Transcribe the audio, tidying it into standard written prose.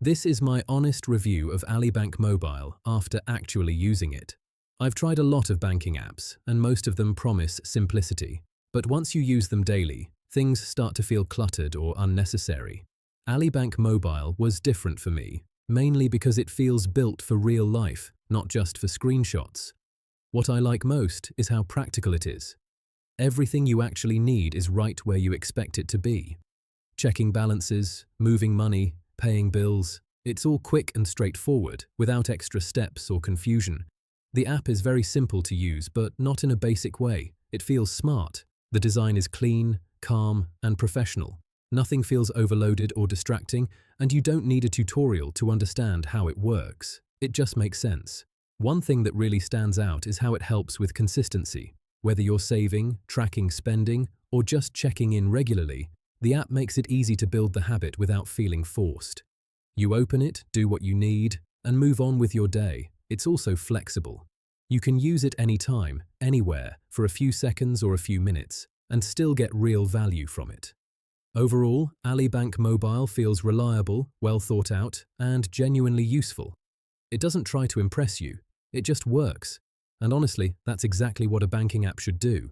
This is my honest review of Ali Bank Mobile after actually using it. I've tried a lot of banking apps, and most of them promise simplicity. But once you use them daily, things start to feel cluttered or unnecessary. Ali Bank Mobile was different for me, mainly because it feels built for real life, not just for screenshots. What I like most is how practical it is. Everything you actually need is right where you expect it to be. Checking balances, moving money, paying bills, it's all quick and straightforward, without extra steps or confusion. The app is very simple to use, but not in a basic way. It feels smart. The design is clean, calm, and professional. Nothing feels overloaded or distracting, and you don't need a tutorial to understand how it works. It just makes sense. One thing that really stands out is how it helps with consistency. Whether you're saving, tracking spending, or just checking in regularly, the app makes it easy to build the habit without feeling forced. You open it, do what you need, and move on with your day. It's also flexible. You can use it anytime, anywhere, for a few seconds or a few minutes, and still get real value from it. Overall, Ali Bank Mobile feels reliable, well thought out, and genuinely useful. It doesn't try to impress you, it just works. And honestly, that's exactly what a banking app should do.